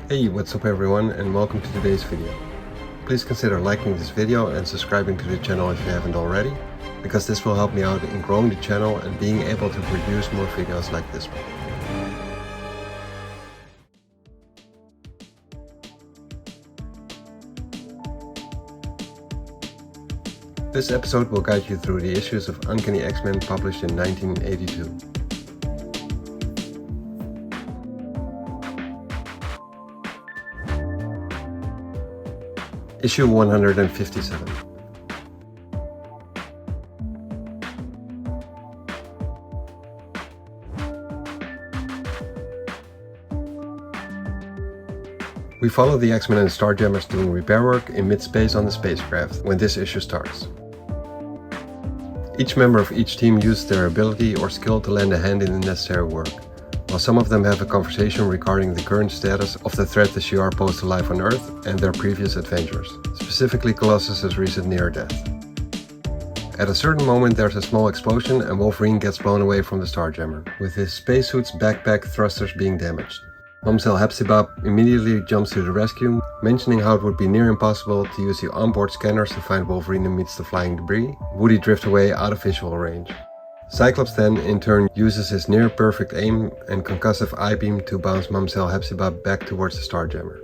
Hey, what's up everyone, and welcome to today's video. Please consider liking this video and subscribing to the channel if you haven't already, because this will help me out in growing the channel and being able to produce more videos like this one. This episode will guide you through the issues of Uncanny X-Men published in 1982. Issue 157. We follow the X-Men and Starjammers doing repair work in mid-space on the spacecraft when this issue starts. Each member of each team uses their ability or skill to lend a hand in the necessary work, while some of them have a conversation regarding the current status of the threat the Shi'ar pose to life on Earth and their previous adventures, specifically Colossus's recent near-death. At a certain moment there's a small explosion and Wolverine gets blown away from the Starjammer, with his spacesuit's backpack thrusters being damaged. Mamselle Hepzibah immediately jumps to the rescue, mentioning how it would be near impossible to use the onboard scanners to find Wolverine amidst the flying debris. Would he drift away out of visual range? Cyclops then, in turn, uses his near-perfect aim and concussive I-beam to bounce Mamselle Hepzibah back towards the Starjammer.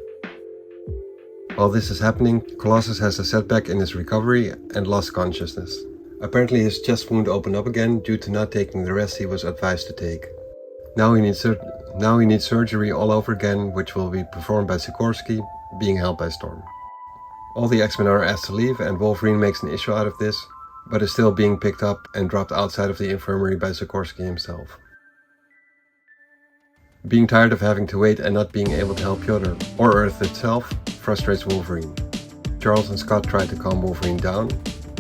While this is happening, Colossus has a setback in his recovery and lost consciousness. Apparently his chest wound opened up again due to not taking the rest he was advised to take. Now he needs surgery all over again, which will be performed by Sikorsky, being held by Storm. All the X-Men are asked to leave and Wolverine makes an issue out of this, but is still being picked up and dropped outside of the infirmary by Sikorsky himself. Being tired of having to wait and not being able to help Piotr or Earth itself frustrates Wolverine. Charles and Scott try to calm Wolverine down,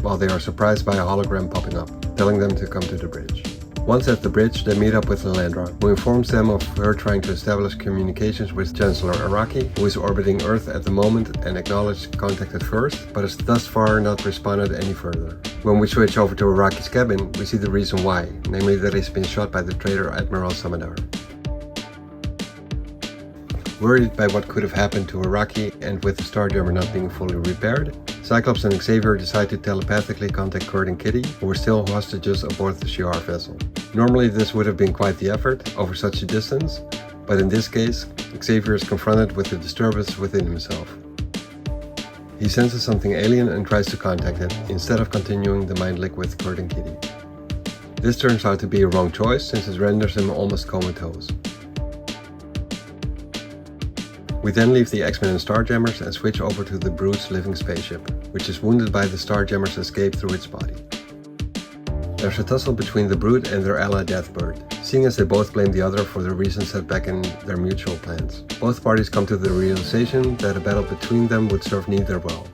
while they are surprised by a hologram popping up, telling them to come to the bridge. Once at the bridge, they meet up with Lilandra, who informs them of her trying to establish communications with Chancellor Araki, who is orbiting Earth at the moment and acknowledged contact at first, but has thus far not responded any further. When we switch over to Araki's cabin, we see the reason why, namely that he's been shot by the traitor Admiral Samadar. Worried by what could have happened to Araki and with the Starjammer not being fully repaired, Cyclops and Xavier decide to telepathically contact Kurt and Kitty, who are still hostages aboard the Shi'ar vessel. Normally this would have been quite the effort, over such a distance, but in this case, Xavier is confronted with the disturbance within himself. He senses something alien and tries to contact it, instead of continuing the mind link with Kurt and Kitty. This turns out to be a wrong choice, since it renders him almost comatose. We then leave the X-Men and Starjammers and switch over to the Brood's living spaceship, which is wounded by the Starjammer's escape through its body. There's a tussle between the Brood and their ally Deathbird, seeing as they both blame the other for the recent setback in their mutual plans. Both parties come to the realization that a battle between them would serve neither well.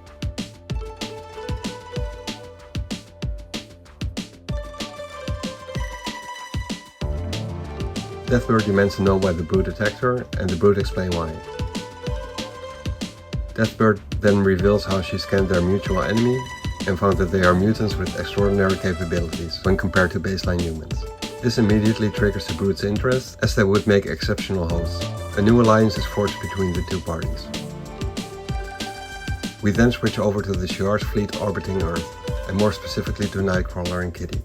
Deathbird demands to know why the Brood attacked her, and the Brood explain why. Deathbird then reveals how she scanned their mutual enemy and found that they are mutants with extraordinary capabilities when compared to baseline humans. This immediately triggers the Brood's interest, as they would make exceptional hosts. A new alliance is forged between the two parties. We then switch over to the Shi'ar's fleet orbiting Earth, and more specifically to Nightcrawler and Kitty.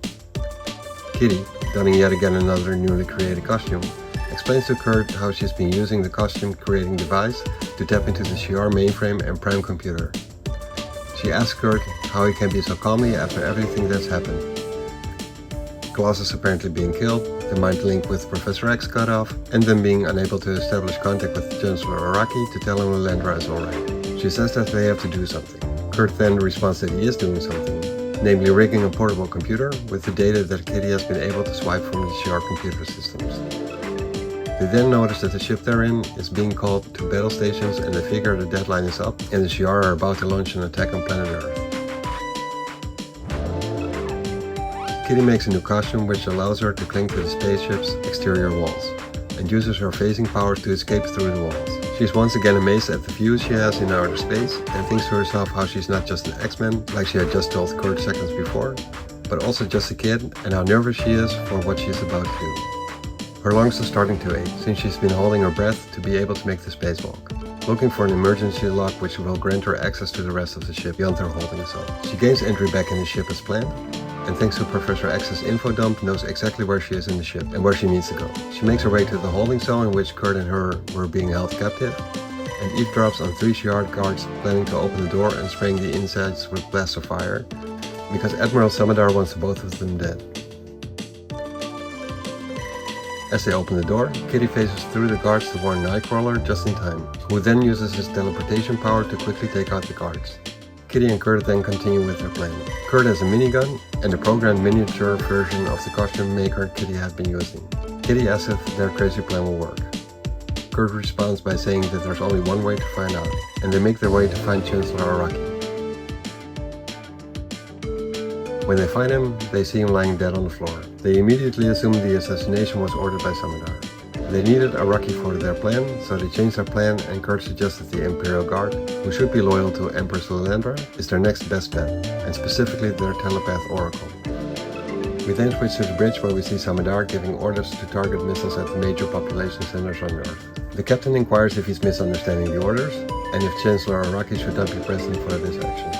Kitty, donning yet again another newly created costume, explains to Kurt how she's been using the costume-creating device to tap into the Shi'ar mainframe and prime computer. She asks Kurt how he can be so calmly after everything that's happened. Colossus apparently being killed, the mind link with Professor X cut off, and them being unable to establish contact with Chancellor Araki to tell him Lilandra is alright. She says that they have to do something. Kurt then responds that he is doing something, namely rigging a portable computer with the data that Kitty has been able to swipe from the Shi'ar computer systems. They then notice that the ship they're in is being called to battle stations, and they figure the deadline is up and the Shi'ar are about to launch an attack on planet Earth. Kitty makes a new costume which allows her to cling to the spaceship's exterior walls, and uses her phasing powers to escape through the walls. She's once again amazed at the views she has in outer space, and thinks to herself how she's not just an X-Men, like she had just told Kurt seconds before, but also just a kid, and how nervous she is for what she's about to do. Her lungs are starting to ache, since she's been holding her breath to be able to make the spacewalk. looking for an emergency lock which will grant her access to the rest of the ship beyond her holding cell. She gains entry back in the ship as planned, and thanks to Professor X's info dump knows exactly where she is in the ship and where she needs to go. She makes her way to the holding cell in which Kurt and her were being held captive, and eavesdrops on 3 Shi'ar guards planning to open the door and spraying the insides with blasts of fire, because Admiral Samadar wants both of them dead. As they open the door, Kitty phases through the guards to warn Nightcrawler just in time, who then uses his teleportation power to quickly take out the guards. Kitty and Kurt then continue with their plan. Kurt has a minigun and a programmed miniature version of the costume maker Kitty had been using. Kitty asks if their crazy plan will work. Kurt responds by saying that there's only one way to find out, and they make their way to find Chancellor Araki. When they find him, they see him lying dead on the floor. They immediately assume the assassination was ordered by Samadar. They needed Araki for their plan, so they changed their plan, and Kurt suggested the Imperial Guard, who should be loyal to Empress Lilandra, is their next best bet, and specifically their telepath Oracle. We then switch to the bridge where we see Samadar giving orders to target missiles at the major population centers on Earth. The captain inquires if he's misunderstanding the orders, and if Chancellor Araki should not be present for this action.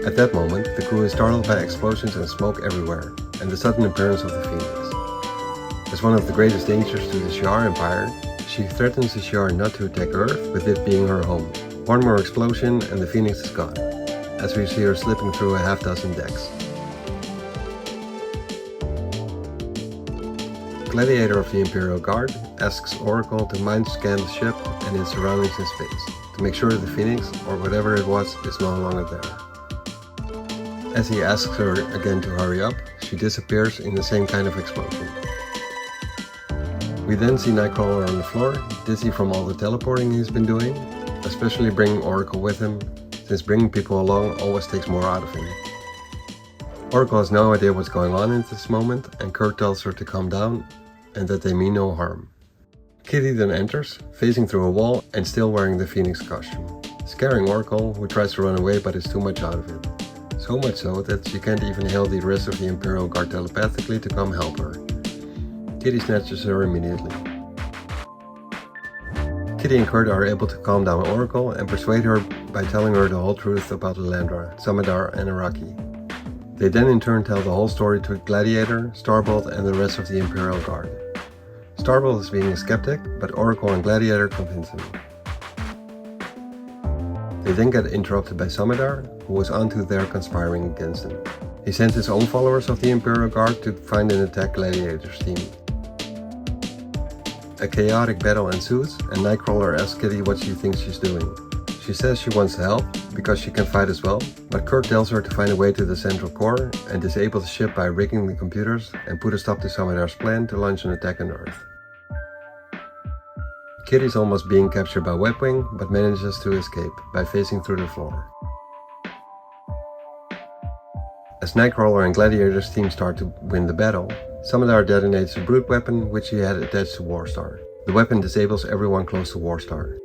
At that moment, the crew is startled by explosions and smoke everywhere, and the sudden appearance of the Phoenix. As one of the greatest dangers to the Shi'ar Empire, she threatens the Shi'ar not to attack Earth, with it being her home. One more explosion and the Phoenix is gone, as we see her slipping through a half-dozen decks. Gladiator of the Imperial Guard asks Oracle to mind scan the ship and its surroundings in space, to make sure the Phoenix, or whatever it was, is no longer there. As he asks her again to hurry up, she disappears in the same kind of explosion. We then see Nightcrawler on the floor, dizzy from all the teleporting he's been doing, especially bringing Oracle with him, since bringing people along always takes more out of him. Oracle has no idea what's going on at this moment, and Kurt tells her to calm down and that they mean no harm. Kitty then enters, facing through a wall and still wearing the Phoenix costume, scaring Oracle, who tries to run away but is too much out of it. So much so that she can't even hail the rest of the Imperial Guard telepathically to come help her. Kitty snatches her immediately. Kitty and Kurt are able to calm down Oracle and persuade her by telling her the whole truth about Lilandra, Samadar and Araki. They then in turn tell the whole story to Gladiator, Starbolt and the rest of the Imperial Guard. Starbolt is being a skeptic, but Oracle and Gladiator convince him. They then get interrupted by Samadar, who was onto their conspiring against him. He sends his own followers of the Imperial Guard to find and attack Gladiator's team. A chaotic battle ensues, and Nightcrawler asks Kitty what she thinks she's doing. She says she wants to help, because she can fight as well, but Kurt tells her to find a way to the central core and disable the ship by rigging the computers and put a stop to Samadar's plan to launch an attack on Earth. Kitty's almost being captured by Webwing, but manages to escape by phasing through the floor. As Nightcrawler and Gladiator's team start to win the battle, Samadar detonates a BROOD weapon which he had attached to Warstar. The weapon disables everyone close to Warstar.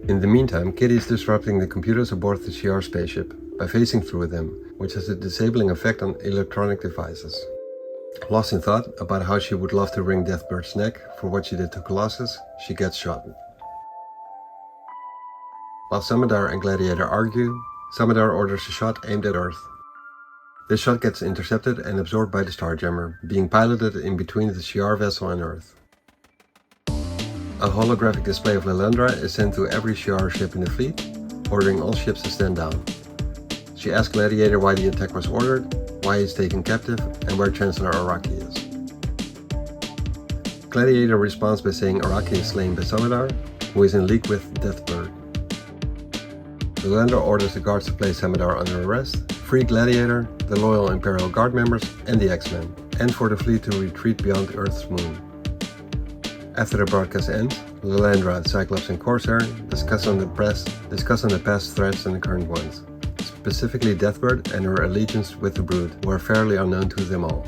In the meantime, Kitty is disrupting the computers aboard the Shi'ar spaceship by phasing through them, which has a disabling effect on electronic devices. Lost in thought about how she would love to wring Deathbird's neck for what she did to Colossus, she gets shot. While Samadar and Gladiator argue, Samadar orders a shot aimed at Earth. This shot gets intercepted and absorbed by the Starjammer, being piloted in between the Shi'ar vessel and Earth. A holographic display of Lilandra is sent to every Shi'ar ship in the fleet, ordering all ships to stand down. She asks Gladiator why the attack was ordered, why he's taken captive, and where Chancellor Araki is. Gladiator responds by saying Araki is slain by Samadar, who is in league with Deathbird. Lilandra orders the guards to place Samadar under arrest, free Gladiator, the loyal Imperial Guard members, and the X-Men, and for the fleet to retreat beyond Earth's moon. After the broadcast ends, Lilandra, Cyclops, and Corsair discuss on the past threats and the current ones, specifically Deathbird and her allegiance with the BROOD, who are fairly unknown to them all.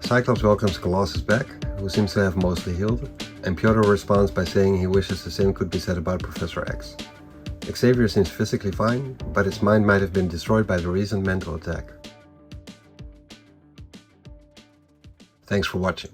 Cyclops welcomes Colossus back, who seems to have mostly healed, and Piotr responds by saying he wishes the same could be said about Professor X. Xavier seems physically fine, but his mind might have been destroyed by the recent mental attack. Thanks for watching.